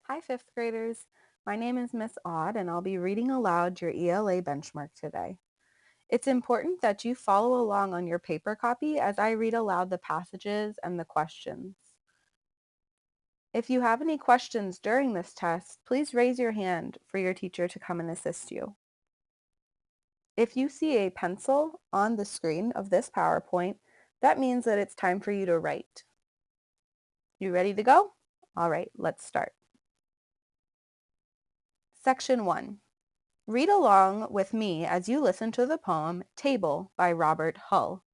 Hi, fifth graders. My name is Miss Odd, and I'll be reading aloud your ELA benchmark today. It's important that you follow along on your paper copy as I read aloud the passages and the questions. If you have any questions during this test, please raise your hand for your teacher to come and assist you. If you see a pencil on the screen of this PowerPoint, that means that it's time for you to write. You ready to go? All right, let's start. Section 1. Read along with me as you listen to the poem Table by Robert Hull.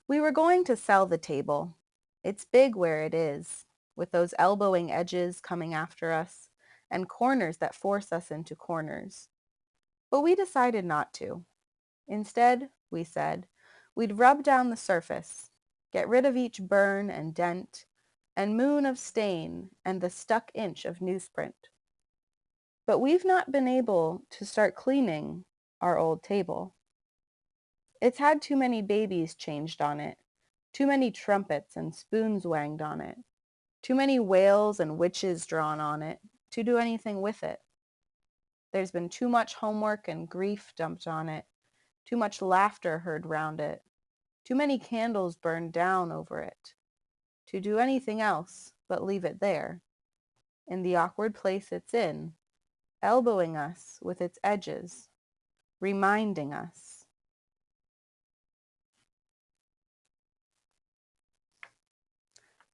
We were going to sell the table. It's big where it is, with those elbowing edges coming after us, and corners that force us into corners. But we decided not to. Instead, we said, we'd rub down the surface, get rid of each burn and dent, and moon of stain and the stuck inch of newsprint. But we've not been able to start cleaning our old table. It's had too many babies changed on it, too many trumpets and spoons wanged on it, too many whales and witches drawn on it to do anything with it. There's been too much homework and grief dumped on it, too much laughter heard round it, too many candles burned down over it, to do anything else but leave it there, in the awkward place it's in, elbowing us with its edges, reminding us.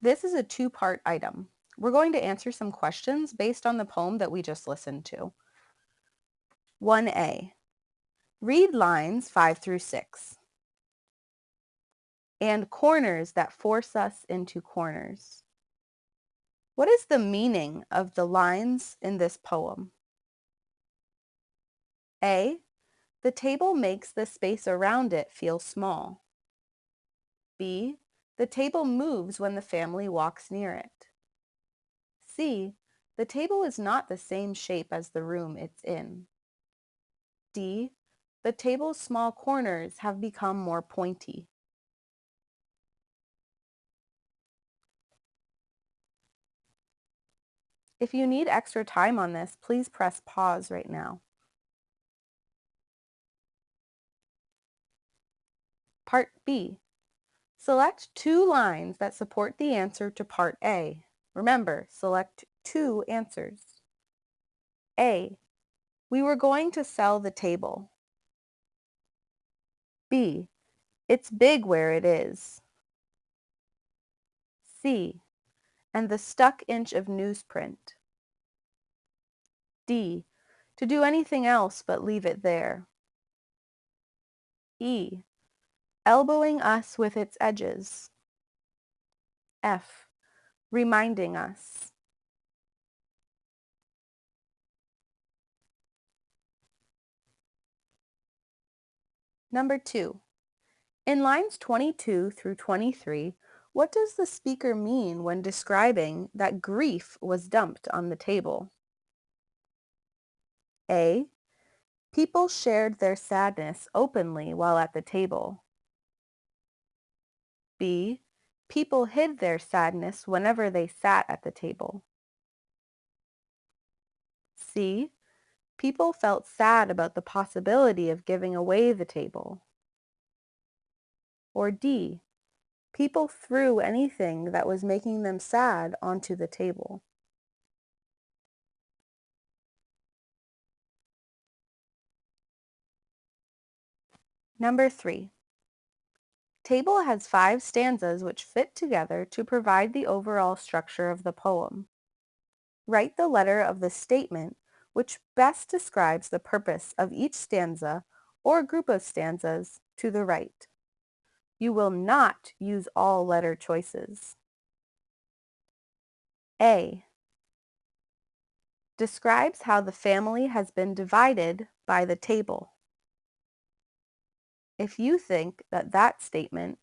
This is a two-part item. We're going to answer some questions based on the poem that we just listened to. 1A. Read lines 5 through 6. And corners that force us into corners. What is the meaning of the lines in this poem? A. The table makes the space around it feel small. B. The table moves when the family walks near it. C. The table is not the same shape as the room it's in. D. The table's small corners have become more pointy. If you need extra time on this, please press pause right now. Part B. Select two lines that support the answer to Part A. Remember, select two answers. A. We were going to sell the table. B. It's big where it is. C. And the stuck inch of newsprint. D. To do anything else but leave it there. E. Elbowing us with its edges. F. Reminding us. Number 2. In lines 22 through 23, what does the speaker mean when describing that grief was dumped on the table? A. People shared their sadness openly while at the table. B. People hid their sadness whenever they sat at the table. C. People felt sad about the possibility of giving away the table. Or D. People threw anything that was making them sad onto the table. Number 3. Table has 5 stanzas which fit together to provide the overall structure of the poem. Write the letter of the statement which best describes the purpose of each stanza or group of stanzas to the right. You will not use all letter choices. A. Describes how the family has been divided by the table. If you think that that statement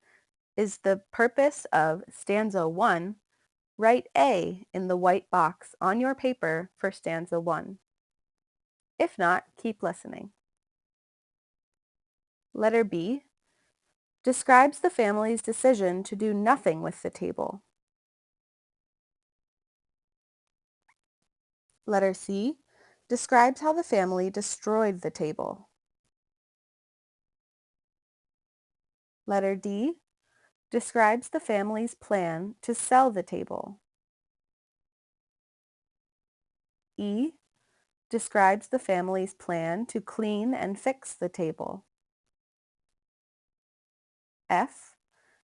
is the purpose of stanza 1, write A in the white box on your paper for stanza 1. If not, keep listening. Letter B describes the family's decision to do nothing with the table. Letter C describes how the family destroyed the table. Letter D describes the family's plan to sell the table. E describes the family's plan to clean and fix the table. F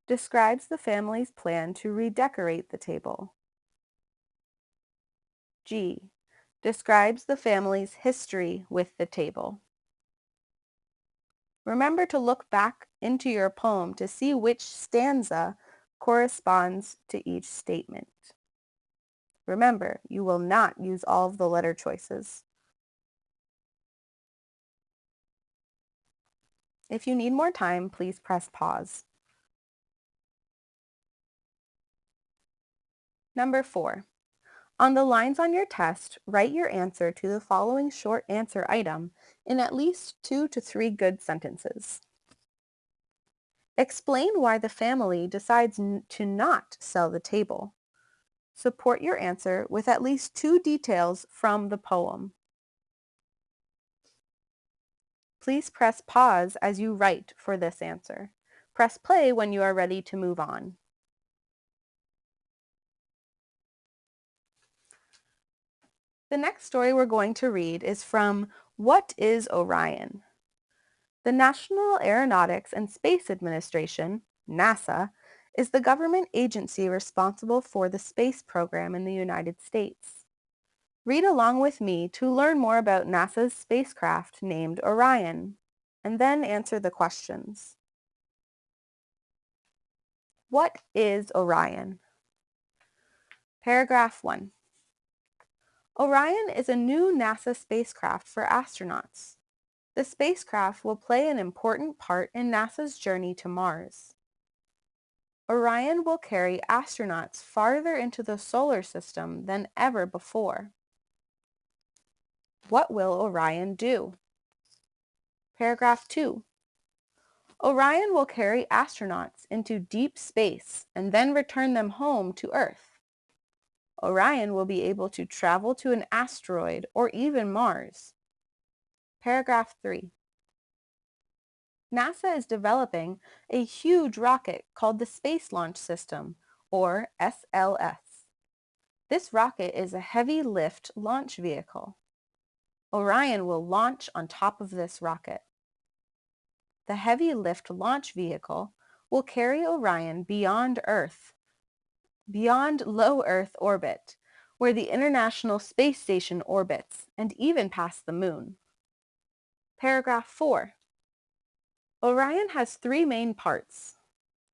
describes the family's plan to redecorate the table. G describes the family's history with the table. Remember to look back into your poem to see which stanza corresponds to each statement. Remember, you will not use all of the letter choices. If you need more time, please press pause. Number 4. On the lines on your test, write your answer to the following short answer item in at least 2 to 3 good sentences. Explain why the family decides to not sell the table. Support your answer with at least 2 details from the poem. Please press pause as you write for this answer. Press play when you are ready to move on. The next story we're going to read is from What is Orion? The National Aeronautics and Space Administration, NASA, is the government agency responsible for the space program in the United States. Read along with me to learn more about NASA's spacecraft named Orion, and then answer the questions. What is Orion? Paragraph 1. Orion is a new NASA spacecraft for astronauts. The spacecraft will play an important part in NASA's journey to Mars. Orion will carry astronauts farther into the solar system than ever before. What will Orion do? Paragraph 2. Orion will carry astronauts into deep space and then return them home to Earth. Orion will be able to travel to an asteroid or even Mars. Paragraph 3. NASA is developing a huge rocket called the Space Launch System, or SLS. This rocket is a heavy lift launch vehicle. Orion will launch on top of this rocket. The heavy lift launch vehicle will carry Orion beyond Earth, beyond low Earth orbit, where the International Space Station orbits, and even past the Moon. Paragraph 4. Orion has 3 main parts.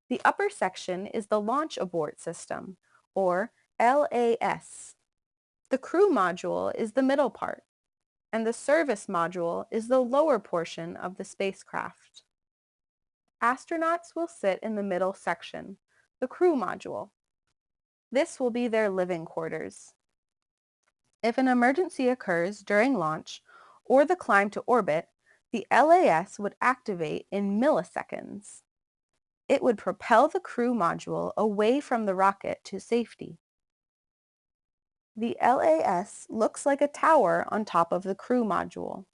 The upper section is the Launch Abort System, or LAS. The crew module is the middle part, and the service module is the lower portion of the spacecraft. Astronauts will sit in the middle section, the crew module. This will be their living quarters. If an emergency occurs during launch or the climb to orbit, the LAS would activate in milliseconds. It would propel the crew module away from the rocket to safety. The LAS looks like a tower on top of the crew module.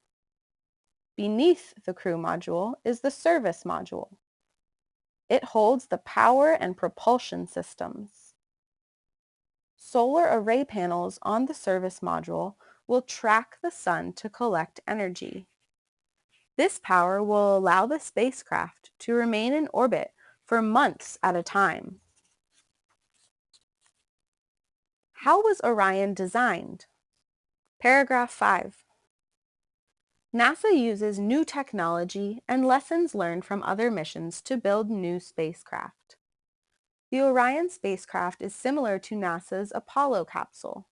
Beneath the crew module is the service module. It holds the power and propulsion systems. Solar array panels on the service module will track the sun to collect energy. This power will allow the spacecraft to remain in orbit for months at a time. How was Orion designed? Paragraph 5. NASA uses new technology and lessons learned from other missions to build new spacecraft. The Orion spacecraft is similar to NASA's Apollo capsule.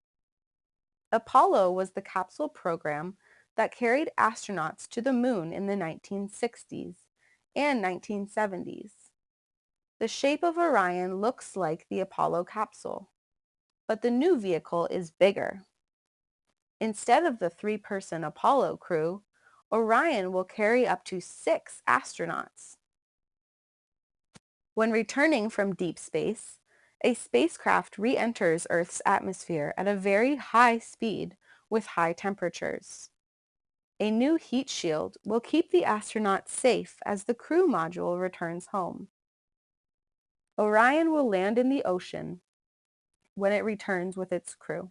Apollo was the capsule program that carried astronauts to the moon in the 1960s and 1970s. The shape of Orion looks like the Apollo capsule, but the new vehicle is bigger. Instead of the 3-person Apollo crew, Orion will carry up to 6 astronauts. When returning from deep space, a spacecraft re-enters Earth's atmosphere at a very high speed with high temperatures. A new heat shield will keep the astronauts safe as the crew module returns home. Orion will land in the ocean when it returns with its crew.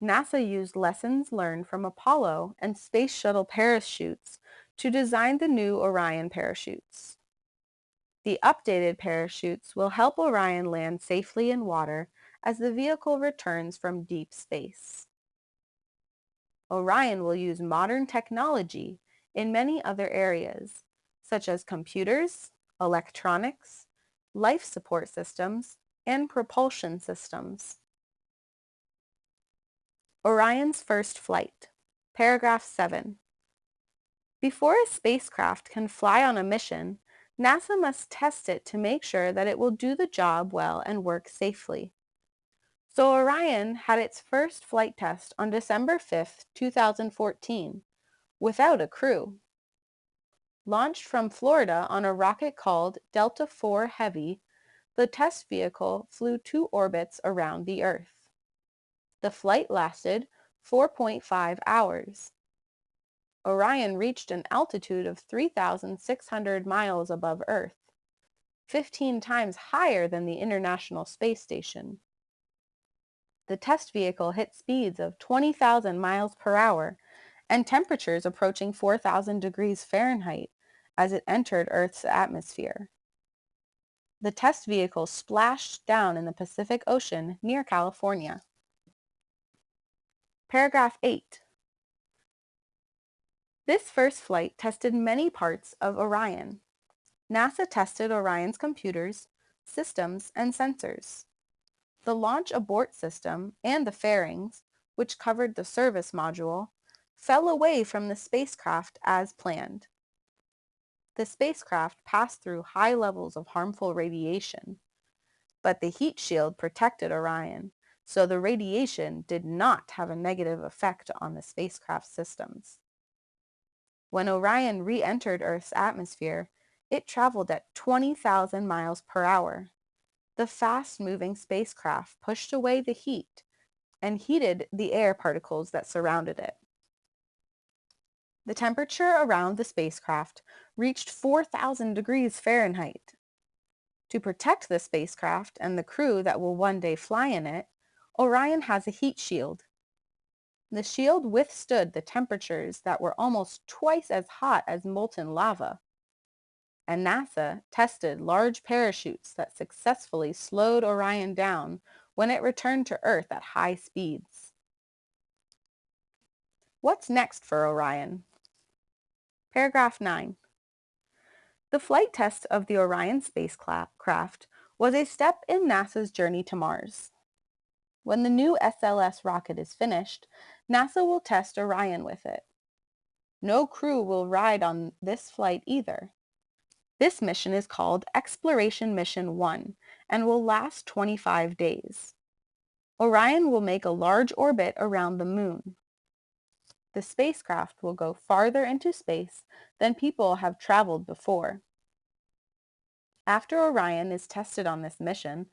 NASA used lessons learned from Apollo and Space Shuttle parachutes to design the new Orion parachutes. The updated parachutes will help Orion land safely in water as the vehicle returns from deep space. Orion will use modern technology in many other areas, such as computers, electronics, life support systems, and propulsion systems. Orion's first flight. Paragraph 7. Before a spacecraft can fly on a mission, NASA must test it to make sure that it will do the job well and work safely. So Orion had its first flight test on December 5, 2014, without a crew. Launched from Florida on a rocket called Delta IV Heavy, the test vehicle flew 2 orbits around the Earth. The flight lasted 4.5 hours. Orion reached an altitude of 3,600 miles above Earth, 15 times higher than the International Space Station. The test vehicle hit speeds of 20,000 miles per hour and temperatures approaching 4,000 degrees Fahrenheit as it entered Earth's atmosphere. The test vehicle splashed down in the Pacific Ocean near California. Paragraph 8. This first flight tested many parts of Orion. NASA tested Orion's computers, systems, and sensors. The launch abort system and the fairings, which covered the service module, fell away from the spacecraft as planned. The spacecraft passed through high levels of harmful radiation, but the heat shield protected Orion, so the radiation did not have a negative effect on the spacecraft's systems. When Orion re-entered Earth's atmosphere, it traveled at 20,000 miles per hour. The fast-moving spacecraft pushed away the heat and heated the air particles that surrounded it. The temperature around the spacecraft reached 4,000 degrees Fahrenheit. To protect the spacecraft and the crew that will one day fly in it, Orion has a heat shield. The shield withstood the temperatures that were almost twice as hot as molten lava. And NASA tested large parachutes that successfully slowed Orion down when it returned to Earth at high speeds. What's next for Orion? Paragraph 9. The flight test of the Orion spacecraft was a step in NASA's journey to Mars. When the new SLS rocket is finished, NASA will test Orion with it. No crew will ride on this flight either. This mission is called Exploration Mission 1 and will last 25 days. Orion will make a large orbit around the Moon. The spacecraft will go farther into space than people have traveled before. After Orion is tested on this mission,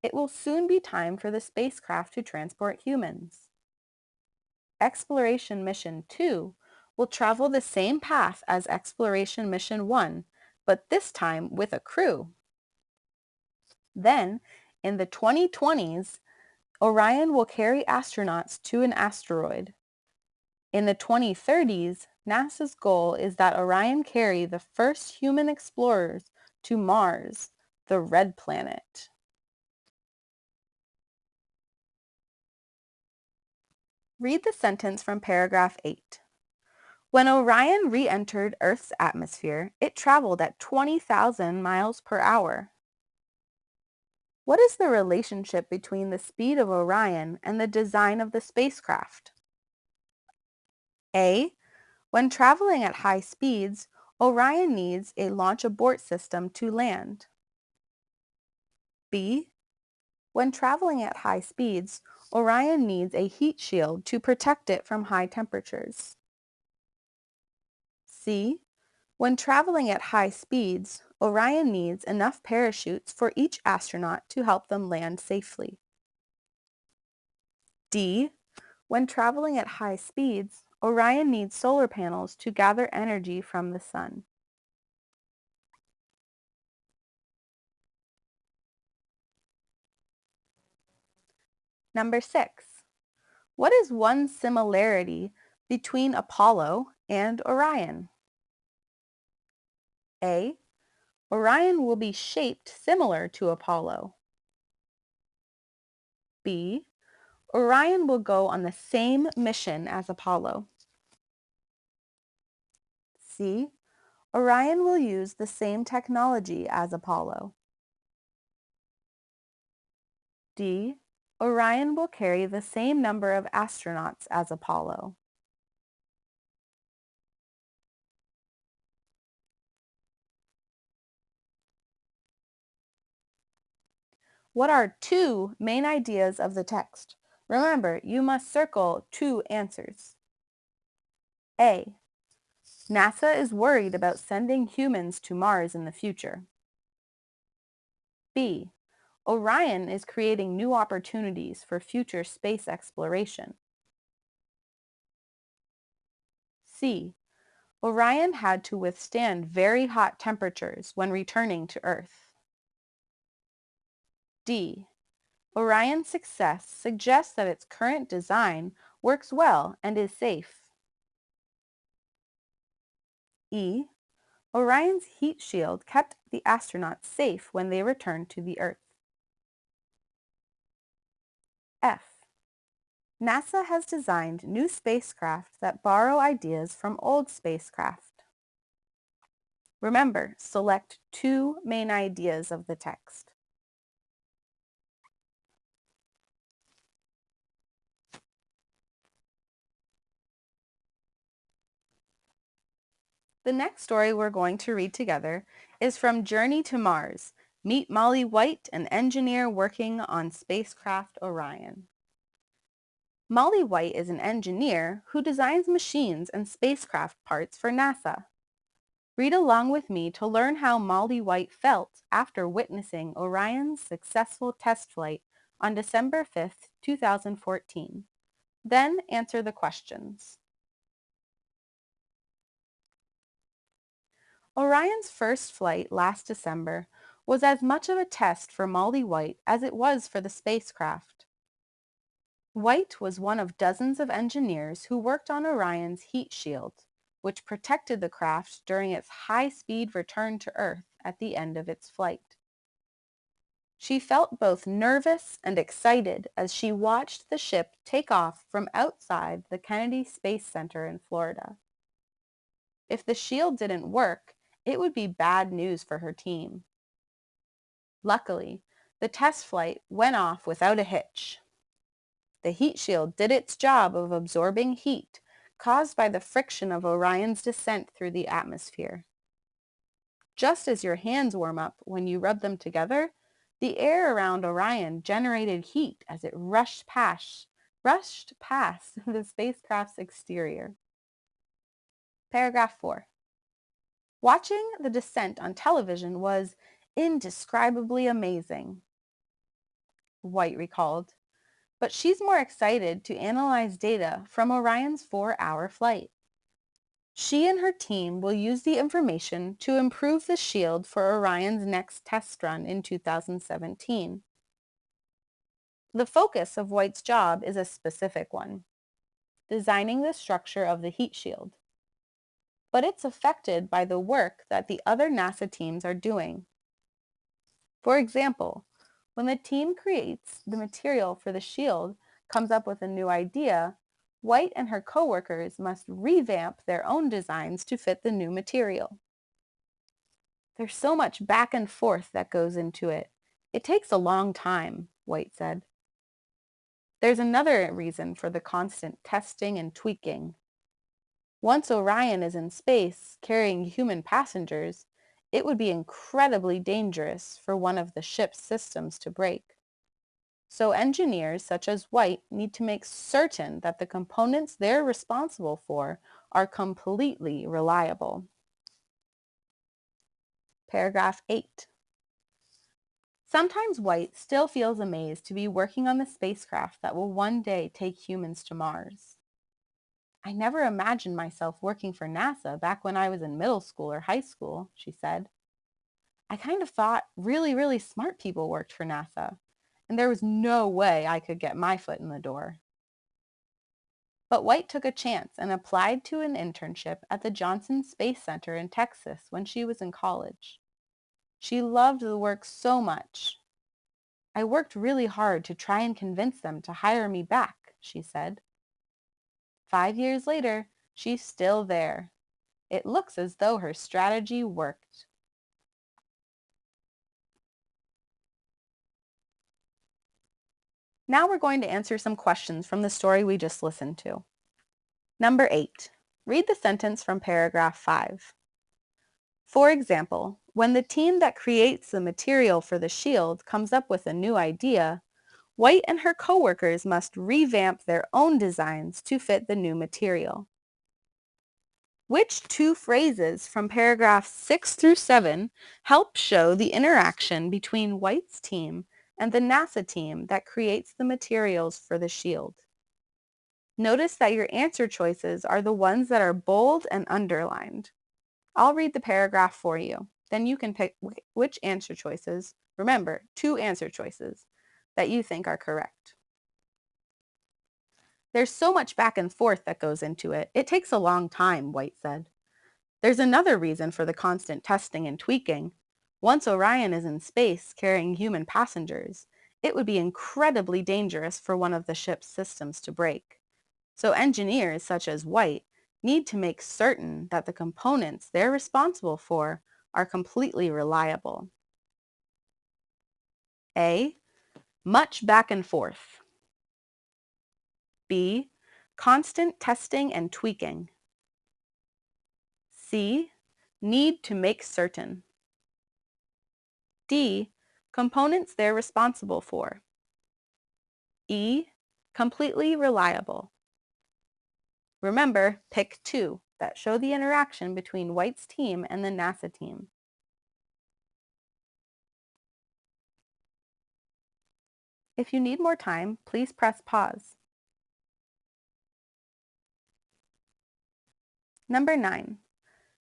it will soon be time for the spacecraft to transport humans. Exploration Mission 2 will travel the same path as Exploration Mission 1, but this time with a crew. Then, in the 2020s, Orion will carry astronauts to an asteroid. In the 2030s, NASA's goal is that Orion carry the first human explorers to Mars, the red planet. Read the sentence from paragraph 8. When Orion re-entered Earth's atmosphere, it traveled at 20,000 miles per hour. What is the relationship between the speed of Orion and the design of the spacecraft? A. When traveling at high speeds, Orion needs a launch abort system to land. B. When traveling at high speeds, Orion needs a heat shield to protect it from high temperatures. C. When traveling at high speeds, Orion needs enough parachutes for each astronaut to help them land safely. D. When traveling at high speeds, Orion needs solar panels to gather energy from the sun. Number 6. What is one similarity between Apollo and Orion? A. Orion will be shaped similar to Apollo. B. Orion will go on the same mission as Apollo. C. Orion will use the same technology as Apollo. D. Orion will carry the same number of astronauts as Apollo. What are two main ideas of the text? Remember, you must circle two answers. A. NASA is worried about sending humans to Mars in the future. B. Orion is creating new opportunities for future space exploration. C. Orion had to withstand very hot temperatures when returning to Earth. D. Orion's success suggests that its current design works well and is safe. E. Orion's heat shield kept the astronauts safe when they returned to the Earth. F. NASA has designed new spacecraft that borrow ideas from old spacecraft. Remember, select two main ideas of the text. The next story we're going to read together is from Journey to Mars. Meet Molly White, an engineer working on spacecraft Orion. Molly White is an engineer who designs machines and spacecraft parts for NASA. Read along with me to learn how Molly White felt after witnessing Orion's successful test flight on December 5th, 2014. Then answer the questions. Orion's first flight last December was as much of a test for Molly White as it was for the spacecraft. White was one of dozens of engineers who worked on Orion's heat shield, which protected the craft during its high-speed return to Earth at the end of its flight. She felt both nervous and excited as she watched the ship take off from outside the Kennedy Space Center in Florida. If the shield didn't work, it would be bad news for her team. Luckily, the test flight went off without a hitch. The heat shield did its job of absorbing heat caused by the friction of Orion's descent through the atmosphere. Just as your hands warm up when you rub them together, the air around Orion generated heat as it rushed past the spacecraft's exterior. Paragraph 4. Watching the descent on television was indescribably amazing, White recalled, but she's more excited to analyze data from Orion's 4-hour flight. She and her team will use the information to improve the shield for Orion's next test run in 2017. The focus of White's job is a specific one, designing the structure of the heat shield. But it's affected by the work that the other NASA teams are doing. For example, when the team creates the material for the shield comes up with a new idea, White and her coworkers must revamp their own designs to fit the new material. There's so much back and forth that goes into it. It takes a long time, White said. There's another reason for the constant testing and tweaking. Once Orion is in space carrying human passengers, it would be incredibly dangerous for one of the ship's systems to break. So engineers such as White need to make certain that the components they're responsible for are completely reliable. Paragraph 8. Sometimes White still feels amazed to be working on the spacecraft that will one day take humans to Mars. I never imagined myself working for NASA back when I was in middle school or high school, she said. I kind of thought really, really smart people worked for NASA, and there was no way I could get my foot in the door. But White took a chance and applied to an internship at the Johnson Space Center in Texas when she was in college. She loved the work so much. I worked really hard to try and convince them to hire me back, she said. 5 years later, she's still there. It looks as though her strategy worked. Now we're going to answer some questions from the story we just listened to. Number 8. Read the sentence from paragraph 5. For example, when the team that creates the material for the shield comes up with a new idea, White and her coworkers must revamp their own designs to fit the new material. Which two phrases from paragraphs 6 through 7 help show the interaction between White's team and the NASA team that creates the materials for the shield? Notice that your answer choices are the ones that are bold and underlined. I'll read the paragraph for you. Then you can pick which answer choices, remember, 2 answer choices, that you think are correct. There's so much back and forth that goes into it. It takes a long time, White said. There's another reason for the constant testing and tweaking. Once Orion is in space carrying human passengers, it would be incredibly dangerous for one of the ship's systems to break. So engineers such as White need to make certain that the components they're responsible for are completely reliable. A. Much back and forth. B. Constant testing and tweaking. C. Need to make certain. D. Components they're responsible for. E. Completely reliable. Remember, pick 2 that show the interaction between White's team and the NASA team. If you need more time, please press pause. Number 9.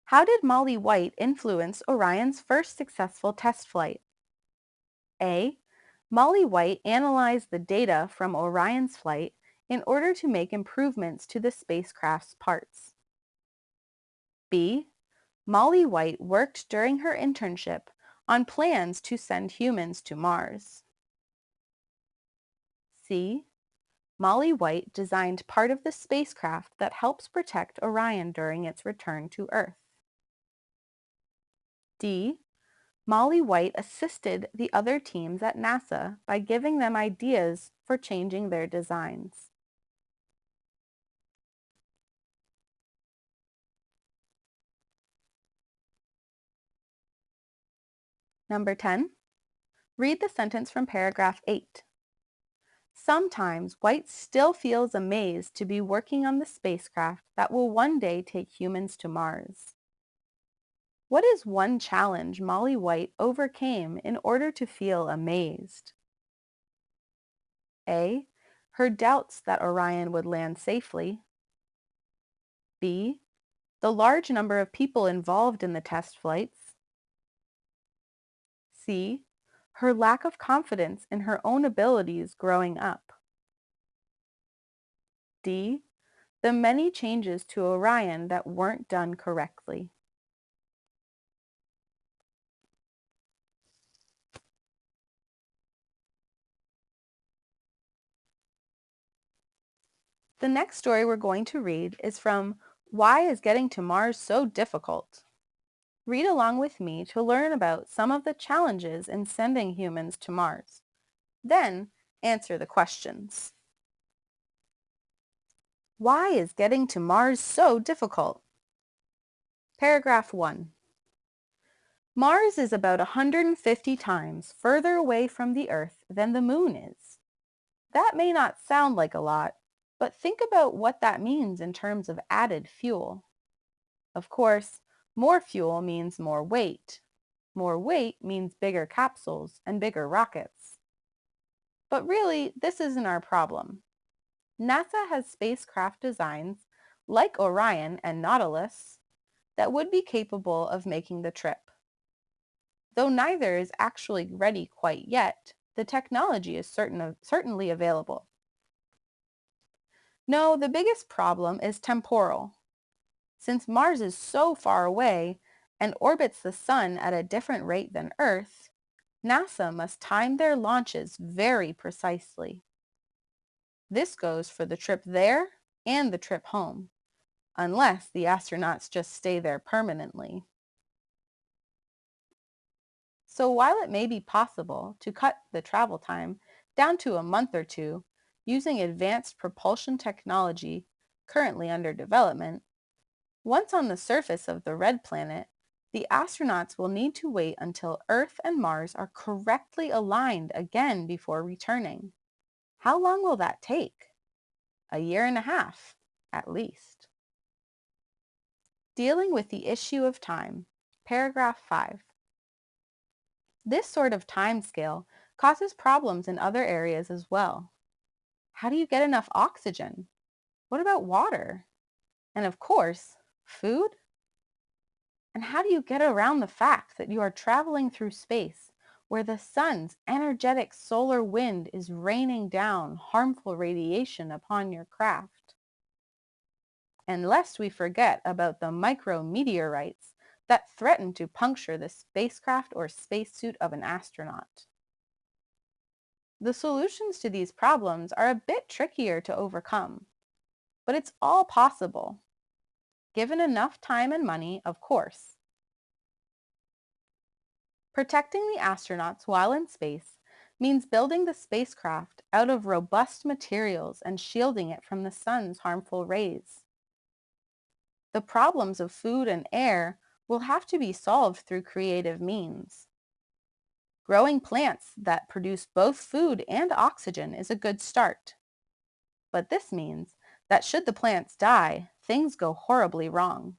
How did Molly White influence Orion's first successful test flight? A. Molly White analyzed the data from Orion's flight in order to make improvements to the spacecraft's parts. B. Molly White worked during her internship on plans to send humans to Mars. C. Molly White designed part of the spacecraft that helps protect Orion during its return to Earth. D. Molly White assisted the other teams at NASA by giving them ideas for changing their designs. Number 10. Read the sentence from paragraph 8. Sometimes White still feels amazed to be working on the spacecraft that will one day take humans to Mars. What is one challenge Molly White overcame in order to feel amazed? A. Her doubts that Orion would land safely. B. The large number of people involved in the test flights. C. Her lack of confidence in her own abilities growing up. D. The many changes to Orion that weren't done correctly. The next story we're going to read is from Why is Getting to Mars So Difficult? Read along with me to learn about some of the challenges in sending humans to Mars. Then answer the questions. Why is getting to Mars so difficult? Paragraph 1. Mars is about 150 times further away from the Earth than the Moon is. That may not sound like a lot, but think about what that means in terms of added fuel. Of course, more fuel means more weight. more weight means bigger capsules and bigger rockets. But really, this isn't our problem. NASA has spacecraft designs, like Orion and Nautilus, that would be capable of making the trip. Though neither is actually ready quite yet, the technology is certainly available. No, the biggest problem is temporal. Since Mars is so far away and orbits the Sun at a different rate than Earth, NASA must time their launches very precisely. This goes for the trip there and the trip home, unless the astronauts just stay there permanently. So while it may be possible to cut the travel time down to a month or two using advanced propulsion technology currently under development, once on the surface of the red planet, the astronauts will need to wait until Earth and Mars are correctly aligned again before returning. How long will that take? A year and a half, at least. Dealing with the issue of time. Paragraph 5. This sort of time scale causes problems in other areas as well. How do you get enough oxygen? What about water? And of course, food? And how do you get around the fact that you are traveling through space where the sun's energetic solar wind is raining down harmful radiation upon your craft? And lest we forget about the micrometeorites that threaten to puncture the spacecraft or spacesuit of an astronaut. The solutions to these problems are a bit trickier to overcome, but it's all possible, given enough time and money, of course. Protecting the astronauts while in space means building the spacecraft out of robust materials and shielding it from the sun's harmful rays. The problems of food and air will have to be solved through creative means. Growing plants that produce both food and oxygen is a good start. But this means that should the plants die, things go horribly wrong.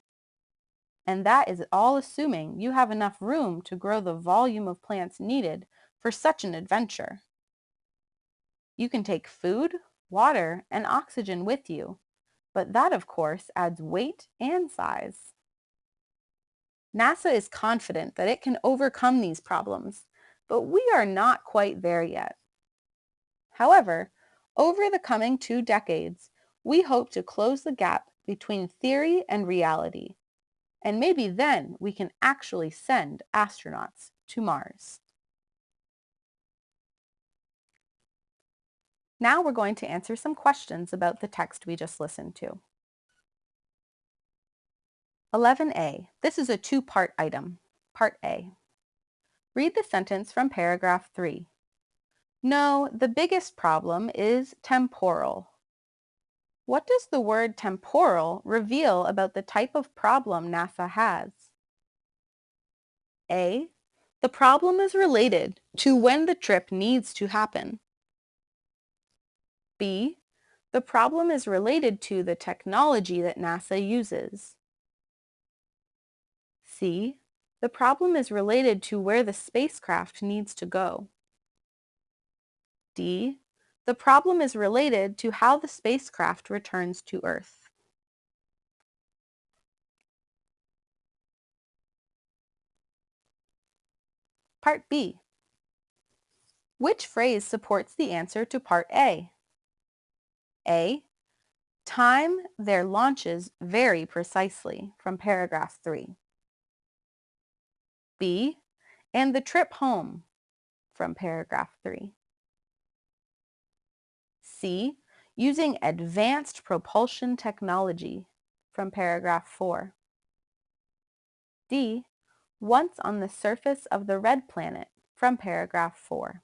And that is all assuming you have enough room to grow the volume of plants needed for such an adventure. You can take food, water, and oxygen with you, but that of course adds weight and size. NASA is confident that it can overcome these problems, but we are not quite there yet. However, over the coming 2 decades, we hope to close the gap between theory and reality, and maybe then we can actually send astronauts to Mars. Now we're going to answer some questions about the text we just listened to. 11a. This is a 2-part item. Part A. Read the sentence from paragraph 3. No, the biggest problem is temporal. What does the word temporal reveal about the type of problem NASA has? A. The problem is related to when the trip needs to happen. B. The problem is related to the technology that NASA uses. C. The problem is related to where the spacecraft needs to go. D. The problem is related to how the spacecraft returns to Earth. Part B. Which phrase supports the answer to Part A? A. Time their launches very precisely, from paragraph 3. B. And the trip home, from paragraph 3. C. Using advanced propulsion technology, from paragraph 4. D. Once on the surface of the red planet, from paragraph 4.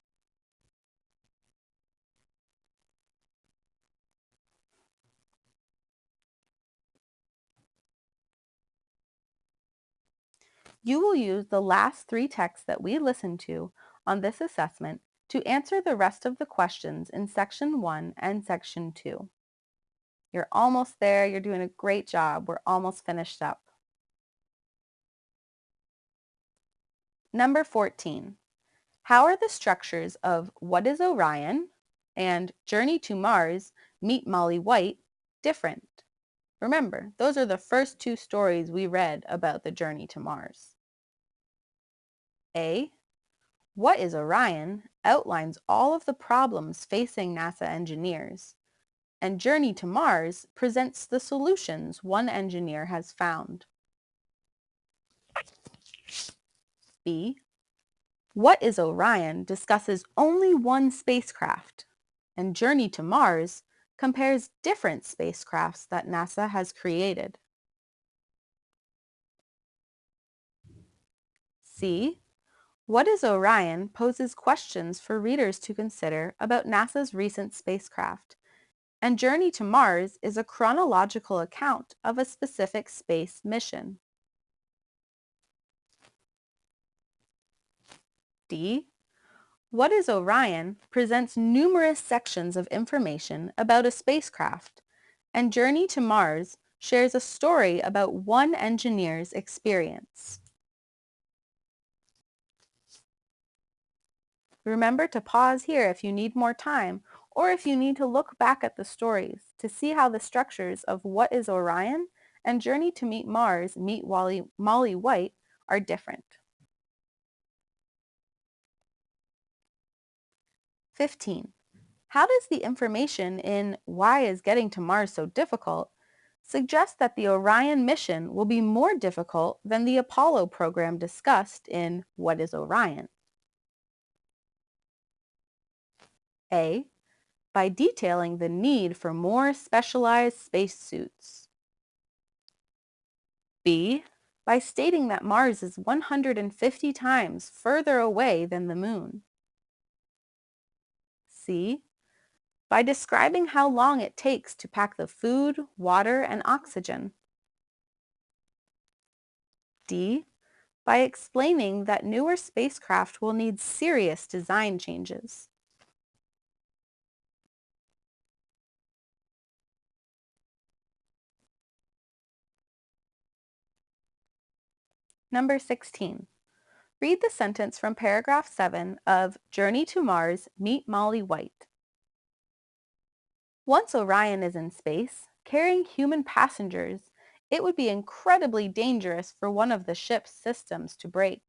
You will use the last 3 texts that we listened to on this assessment to answer the rest of the questions in Section 1 and Section 2. You're almost there. You're doing a great job. We're almost finished up. Number 14. How are the structures of What is Orion and Journey to Mars, Meet Molly White different? Remember, those are the first two stories we read about the journey to Mars. A. What is Orion outlines all of the problems facing NASA engineers, and Journey to Mars presents the solutions one engineer has found. B. What is Orion discusses only one spacecraft, and Journey to Mars compares different spacecrafts that NASA has created. C. What is Orion poses questions for readers to consider about NASA's recent spacecraft, and Journey to Mars is a chronological account of a specific space mission. D. What is Orion presents numerous sections of information about a spacecraft, and Journey to Mars shares a story about one engineer's experience. Remember to pause here if you need more time, or if you need to look back at the stories to see how the structures of What is Orion and Journey to Meet Mars, Meet Molly White are different. 15. How does the information in Why is Getting to Mars So Difficult suggest that the Orion mission will be more difficult than the Apollo program discussed in What is Orion? A. By detailing the need for more specialized spacesuits. B. By stating that Mars is 150 times further away than the Moon. C. By describing how long it takes to pack the food, water, and oxygen. D. By explaining that newer spacecraft will need serious design changes. Number 16. Read the sentence from paragraph 7 of Journey to Mars, Meet Molly White. Once Orion is in space, carrying human passengers, it would be incredibly dangerous for one of the ship's systems to break.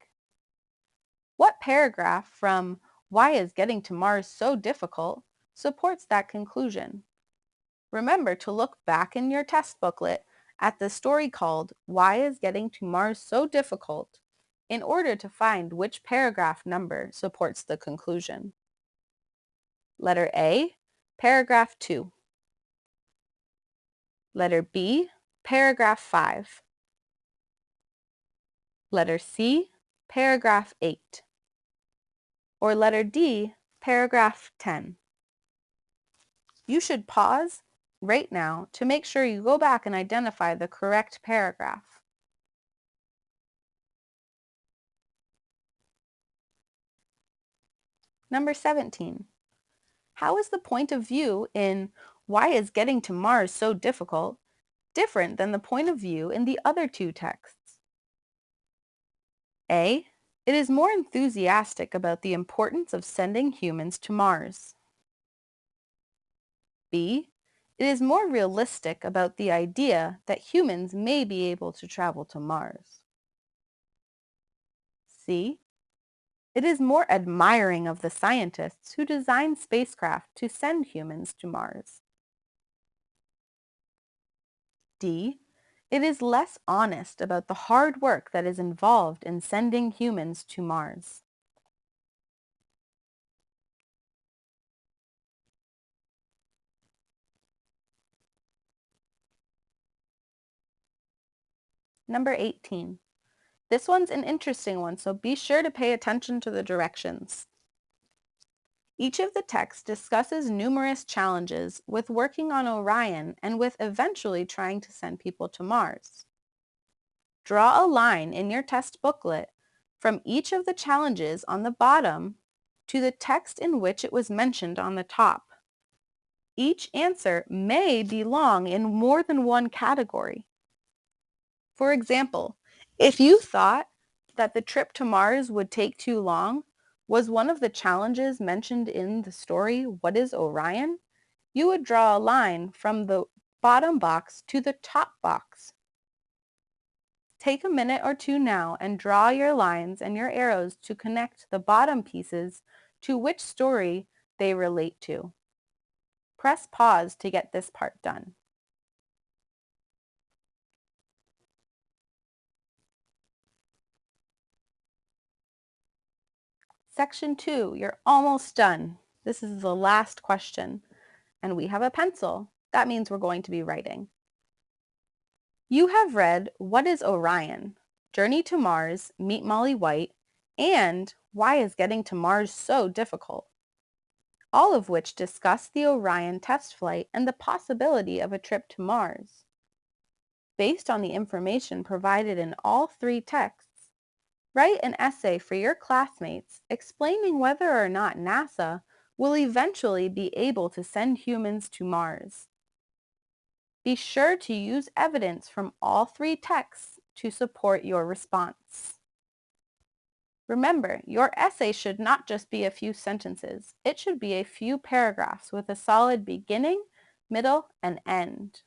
What paragraph from Why is Getting to Mars So Difficult supports that conclusion? Remember to look back in your test booklet at the story called Why is Getting to Mars So Difficult in order to find which paragraph number supports the conclusion. Letter A, paragraph 2. Letter B, paragraph 5. Letter C, paragraph 8. Or letter D, paragraph 10. You should pause right now to make sure you go back and identify the correct paragraph. Number 17. How is the point of view in Why is Getting to Mars So Difficult different than the point of view in the other two texts? A. It is more enthusiastic about the importance of sending humans to Mars. B. It is more realistic about the idea that humans may be able to travel to Mars. C. It is more admiring of the scientists who designed spacecraft to send humans to Mars. D. It is less honest about the hard work that is involved in sending humans to Mars. Number 18. This one's an interesting one, so be sure to pay attention to the directions. Each of the texts discusses numerous challenges with working on Orion and with eventually trying to send people to Mars. Draw a line in your test booklet from each of the challenges on the bottom to the text in which it was mentioned on the top. Each answer may belong in more than one category. For example, if you thought that the trip to Mars would take too long was one of the challenges mentioned in the story What is Orion? You would draw a line from the bottom box to the top box. Take a minute or two now and draw your lines and your arrows to connect the bottom pieces to which story they relate to. Press pause to get this part done. Section 2, you're almost done. This is the last question, and we have a pencil. That means we're going to be writing. You have read What is Orion? Journey to Mars, Meet Molly White, and Why is Getting to Mars So Difficult? All of which discuss the Orion test flight and the possibility of a trip to Mars. Based on the information provided in all three texts, write an essay for your classmates explaining whether or not NASA will eventually be able to send humans to Mars. Be sure to use evidence from all three texts to support your response. Remember, your essay should not just be a few sentences. It should be a few paragraphs with a solid beginning, middle, and end.